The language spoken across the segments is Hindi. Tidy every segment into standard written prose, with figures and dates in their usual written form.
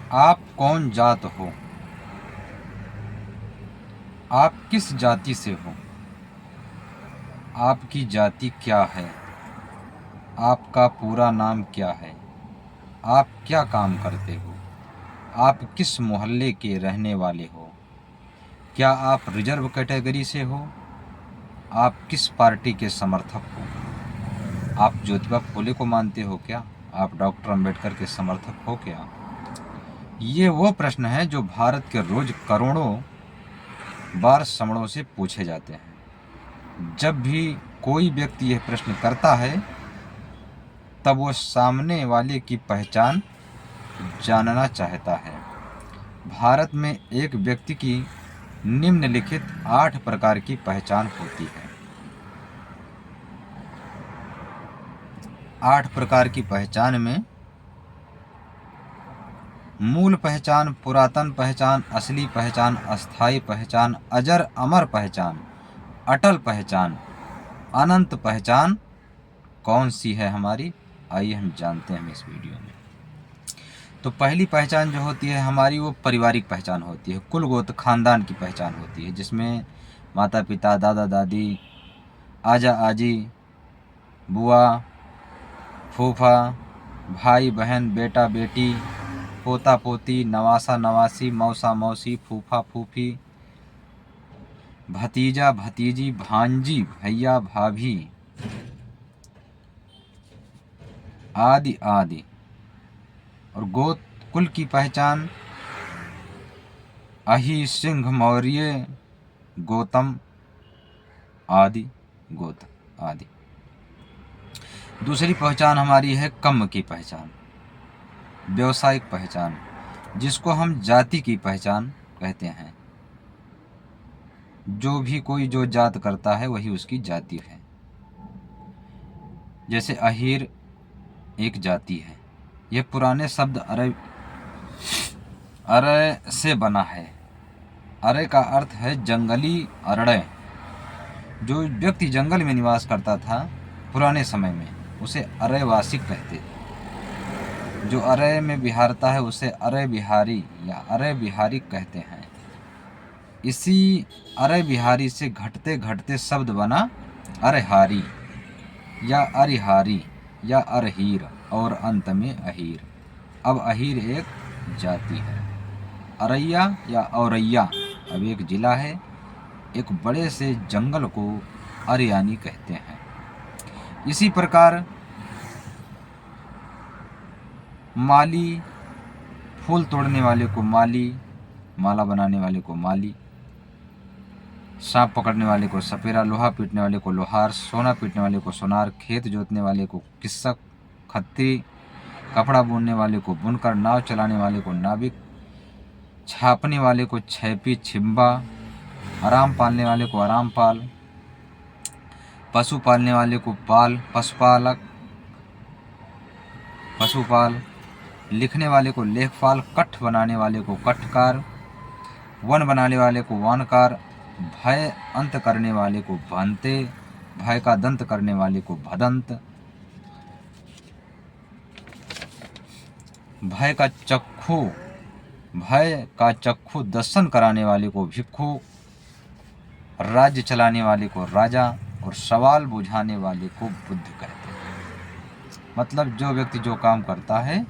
आप कौन जात हो? आप किस जाति से हो? आपकी जाति क्या है? आपका पूरा नाम क्या है? आप क्या काम करते हो? आप किस मोहल्ले के रहने वाले हो? क्या आप रिजर्व कैटेगरी से हो? आप किस पार्टी के समर्थक हो? आप ज्योतिबा फुले को मानते हो क्या? आप डॉक्टर अंबेडकर के समर्थक हो क्या? ये वो प्रश्न है जो भारत के रोज करोड़ों बार श्रवणों से पूछे जाते हैं। जब भी कोई व्यक्ति यह प्रश्न करता है तब वो सामने वाले की पहचान जानना चाहता है। भारत में एक व्यक्ति की निम्नलिखित 8 प्रकार की पहचान होती है। 8 प्रकार की पहचान में मूल पहचान, पुरातन पहचान, असली पहचान, अस्थाई पहचान, अजर अमर पहचान, अटल पहचान, अनंत पहचान कौन सी है हमारी? आइए हम जानते हैं इस वीडियो में। तो पहली पहचान जो होती है हमारी वो पारिवारिक पहचान होती है, कुल गोत्र खानदान की पहचान होती है, जिसमें माता पिता, दादा दादी, आजा आजी, बुआ, फूफा, भाई बहन, बेटा बेटी, पोता पोती, नवासा नवासी, मौसा मौसी, फूफा फूफी, भतीजा भतीजी, भांजी, भैया भाभी आदि आदि। और गोत्र कुल की पहचान अहि, सिंह, मौर्य, गौतम आदि, गोत्र आदि। दूसरी पहचान हमारी है कम की पहचान, व्यवसायिक पहचान, जिसको हम जाति की पहचान कहते हैं। जो भी कोई जो जात करता है वही उसकी जाति है। जैसे अहीर एक जाति है। यह पुराने शब्द अरय से बना है। अरय का अर्थ है जंगली अरण्य। जो व्यक्ति जंगल में निवास करता था पुराने समय में उसे अरयवासी कहते थे। जो अरय में बिहारता है उसे अरय बिहारी या अरय बिहारी कहते हैं। इसी अरय बिहारी से घटते घटते शब्द बना अरहारी या अरिहारी या अरहीर और अंत में अहीर। अब अहीर एक जाति है। अरैया या औरैया अब एक जिला है। एक बड़े से जंगल को अरयानी कहते हैं। इसी प्रकार माली, फूल तोड़ने वाले को माली, माला बनाने वाले को माली, सांप पकड़ने वाले को सपेरा, लोहा पीटने वाले को लोहार, सोना पीटने वाले को सोनार, खेत जोतने वाले को किस्सक, खत्ती, कपड़ा बुनने वाले को बुनकर, नाव चलाने वाले को नाविक, छापने वाले को छैपी छिम्बा, आराम पालने वाले को आराम पाल, पशु पालने वाले को पाल पशुपालक पशुपाल, लिखने वाले को लेखपाल, कठ बनाने वाले को कठकार, वन बनाने वाले को वानकार, भय अंत करने वाले को भांते, भय का दंत करने वाले को भदंत, भय का चक्षु दर्शन कराने वाले को भिक्षु, राज्य चलाने वाले को राजा और सवाल बुझाने वाले को बुद्ध कहते हैं। मतलब जो व्यक्ति जो काम करता है,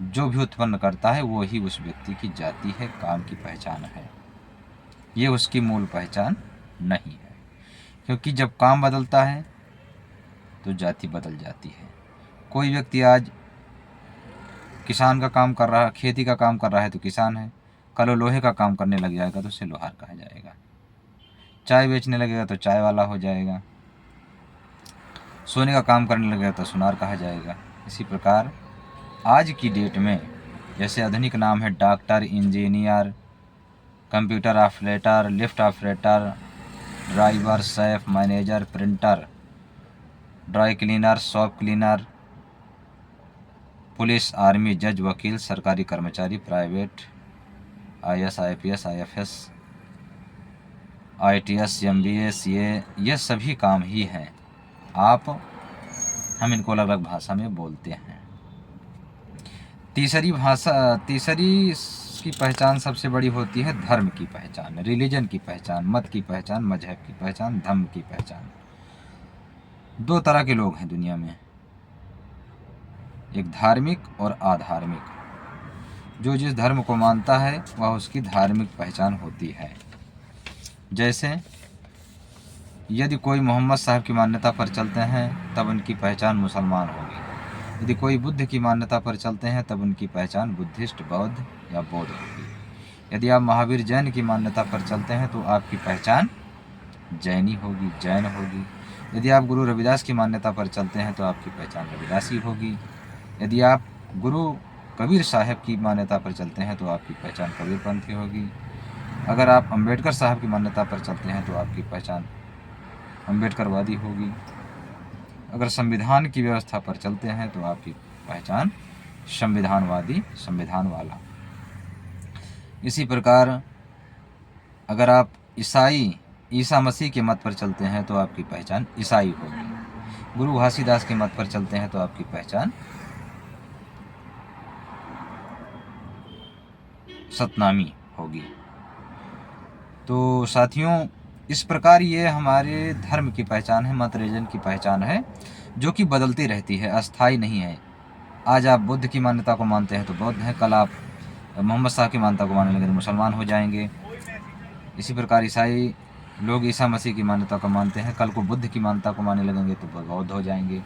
जो भी उत्पन्न करता है वो ही उस व्यक्ति की जाति है, काम की पहचान है। ये उसकी मूल पहचान नहीं है, क्योंकि जब काम बदलता है तो जाति बदल जाती है। कोई व्यक्ति आज किसान का काम कर रहा है, खेती का काम कर रहा है तो किसान है। कल वो लोहे का काम करने लग जाएगा तो उसे लोहार कहा जाएगा। चाय बेचने लगेगा तो चाय वाला हो जाएगा। सोने का काम करने लगेगा तो सुनार कहा जाएगा। इसी प्रकार आज की डेट में जैसे आधुनिक नाम है doctor, engineer, computer operator, lift operator, driver, chef, manager, printer, dry cleaner, shop cleaner, police, army, जज, वकील, सरकारी कर्मचारी, private, IAS, IPS, IFS, ITS, MBA, CA, ये सभी काम ही हैं। हम इनको अलग अलग भाषा में बोलते हैं। तीसरी की पहचान सबसे बड़ी होती है धर्म की पहचान, रिलीजन की पहचान, मत की पहचान, मजहब की पहचान, धर्म की पहचान। दो तरह के लोग हैं दुनिया में, एक धार्मिक और अधार्मिक। जो जिस धर्म को मानता है वह उसकी धार्मिक पहचान होती है। जैसे यदि कोई मोहम्मद साहब की मान्यता पर चलते हैं तब उनकी पहचान मुसलमान होगी। यदि कोई बुद्ध की मान्यता पर चलते हैं तब उनकी पहचान बुद्धिस्ट, बौद्ध या बौद्ध होगी। यदि आप महावीर जैन की मान्यता पर चलते हैं तो आपकी पहचान जैनी होगी, जैन होगी। यदि आप गुरु रविदास की मान्यता पर चलते हैं तो आपकी पहचान रविदासी होगी। यदि आप गुरु कबीर साहब की मान्यता पर चलते हैं तो आपकी पहचान कबीरपंथी होगी। अगर आप अंबेडकर साहब की मान्यता पर चलते हैं तो आपकी पहचान अंबेडकरवादी होगी। अगर संविधान की व्यवस्था पर चलते हैं तो आपकी पहचान संविधानवादी, संविधान वाला। इसी प्रकार अगर आप ईसा मसीह के मत पर चलते हैं तो आपकी पहचान ईसाई होगी। गुरु घासीदास के मत पर चलते हैं तो आपकी पहचान सतनामी होगी। तो साथियों, इस प्रकार ये हमारे धर्म की पहचान है, मत रिलीजन की पहचान है, जो कि बदलती रहती है, अस्थाई नहीं है। आज आप बुद्ध की मान्यता को मानते हैं तो बौद्ध हैं, कल आप मोहम्मद साहब की मान्यता को मानने लगे तो मुसलमान हो जाएंगे। इसी प्रकार ईसाई लोग ईसा मसीह की मान्यता को मानते हैं, कल को बुद्ध की मान्यता को मानने लगेंगे तो बौद्ध हो जाएंगे।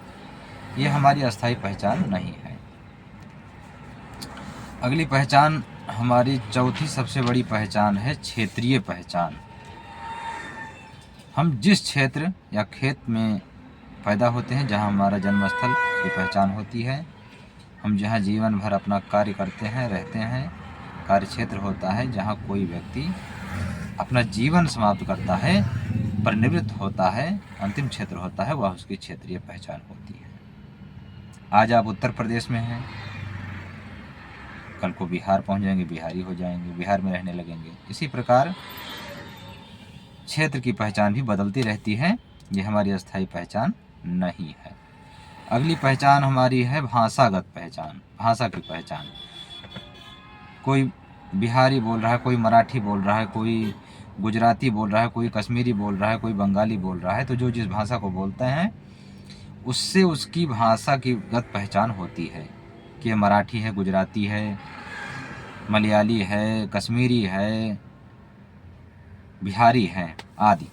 ये हमारी अस्थाई पहचान नहीं है। अगली पहचान, हमारी चौथी सबसे बड़ी पहचान है क्षेत्रीय पहचान। हम जिस क्षेत्र या खेत में पैदा होते हैं, जहाँ हमारा जन्मस्थल की पहचान होती है, हम जहाँ जीवन भर अपना कार्य करते हैं, रहते हैं, कार्य क्षेत्र होता है, जहाँ कोई व्यक्ति अपना जीवन समाप्त करता है, परिनिवृत्त होता है, अंतिम क्षेत्र होता है, वह उसकी क्षेत्रीय पहचान होती है। आज आप उत्तर प्रदेश में हैं, कल को बिहार पहुंच जाएंगे, बिहारी हो जाएंगे, बिहार में रहने लगेंगे। इसी प्रकार क्षेत्र की पहचान भी बदलती रहती है, ये हमारी अस्थायी पहचान नहीं है। अगली पहचान हमारी है भाषागत पहचान, भाषा की पहचान। कोई बिहारी बोल रहा है, कोई मराठी बोल रहा है, कोई गुजराती बोल रहा है, कोई कश्मीरी बोल रहा है, कोई बंगाली बोल रहा है, तो जो जिस भाषा को बोलते हैं उससे उसकी भाषा की गत पहचान होती है कि ये मराठी है, गुजराती है, मलयाली है, कश्मीरी है, बिहारी है आदि।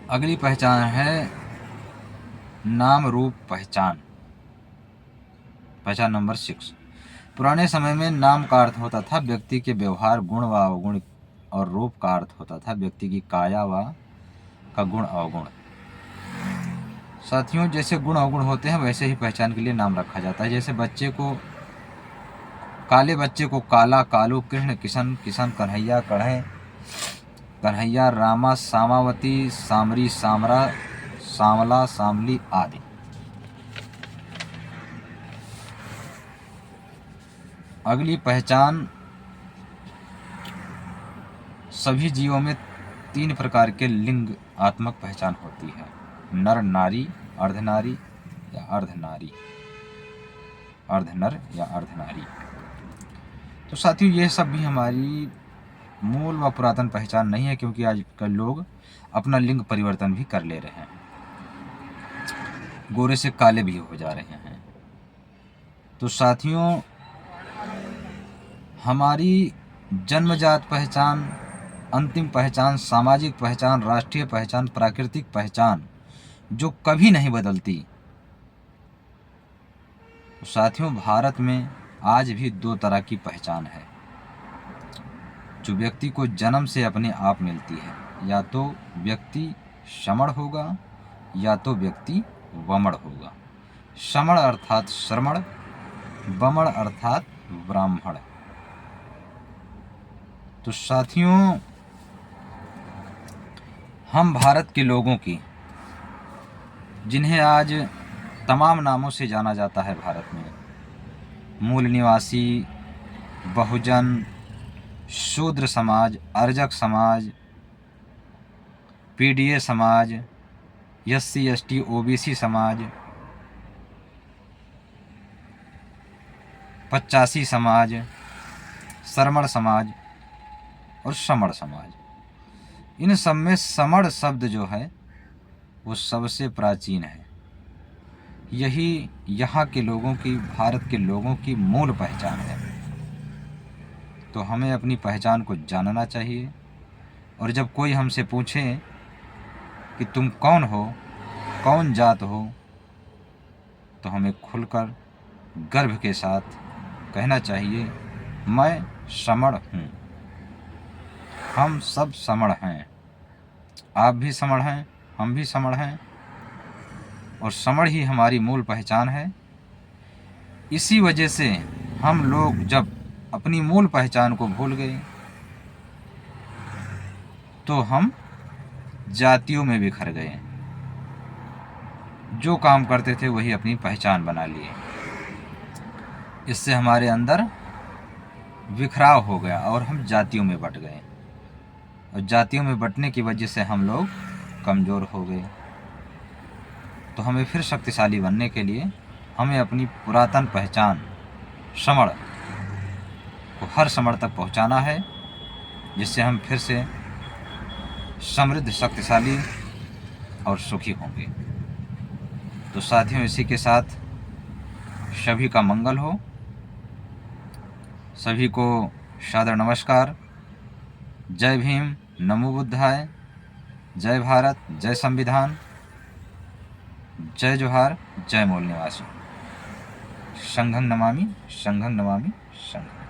अगली पहचान है नाम रूप पहचान, पहचान नंबर 6। पुराने समय में नाम का अर्थ होता था व्यक्ति के व्यवहार, गुण व अवगुण, और रूप का अर्थ होता था व्यक्ति की काया व का गुण अवगुण। साथियों, जैसे गुण अवगुण होते हैं वैसे ही पहचान के लिए नाम रखा जाता है। जैसे काले बच्चे को काला, कालू, कृष्ण, किशन, किशन, कन्हैया, कढ़े, कन्हैया, रामा, सामावती, सामरी, सामरा, सांवला, सामली आदि। अगली पहचान, सभी जीवों में 3 प्रकार के लिंग आत्मक पहचान होती है, नर नारी, अर्धनारी या अर्धनारी, अर्धनर या अर्धनारी। तो साथियों, ये सब भी हमारी मूल व पुरातन पहचान नहीं है, क्योंकि आजकल लोग अपना लिंग परिवर्तन भी कर ले रहे हैं, गोरे से काले भी हो जा रहे हैं। तो साथियों, हमारी जन्मजात पहचान, अंतिम पहचान, सामाजिक पहचान, राष्ट्रीय पहचान, प्राकृतिक पहचान, जो कभी नहीं बदलती। तो साथियों, भारत में आज भी 2 तरह की पहचान है जो व्यक्ति को जन्म से अपने आप मिलती है। या तो व्यक्ति श्रमण होगा या तो व्यक्ति वमण होगा। श्रमण अर्थात श्रमण, वमण अर्थात ब्राह्मण। तो साथियों, हम भारत के लोगों की, जिन्हें आज तमाम नामों से जाना जाता है भारत में, मूल निवासी, बहुजन, शूद्र समाज, अर्जक समाज, पीडीए समाज, SC ST OBC समाज, पचासी समाज, सरमण समाज और समण समाज। इन सब में समण शब्द जो है वो सबसे प्राचीन है। यही यहाँ के लोगों की, भारत के लोगों की मूल पहचान है। तो हमें अपनी पहचान को जानना चाहिए, और जब कोई हमसे पूछे कि तुम कौन हो, कौन जात हो, तो हमें खुलकर गर्व के साथ कहना चाहिए, मैं समण हूँ। हम सब समण हैं। आप भी समण हैं, हम भी समण हैं, और समण ही हमारी मूल पहचान है। इसी वजह से हम लोग जब अपनी मूल पहचान को भूल गए तो हम जातियों में बिखर गए। जो काम करते थे वही अपनी पहचान बना लिए। इससे हमारे अंदर बिखराव हो गया और हम जातियों में बट गए, और जातियों में बटने की वजह से हम लोग कमज़ोर हो गए। तो हमें फिर शक्तिशाली बनने के लिए हमें अपनी पुरातन पहचान समण को हर समण तक पहुंचाना है, जिससे हम फिर से समृद्ध, शक्तिशाली और सुखी होंगे। तो साथियों, इसी के साथ सभी का मंगल हो। सभी को सादर नमस्कार। जय भीम, नमो बुद्धाय, जय भारत, जय संविधान, जय जोहार, जय मूल निवासी। संघं नमामि, संघं नमामि, संघं।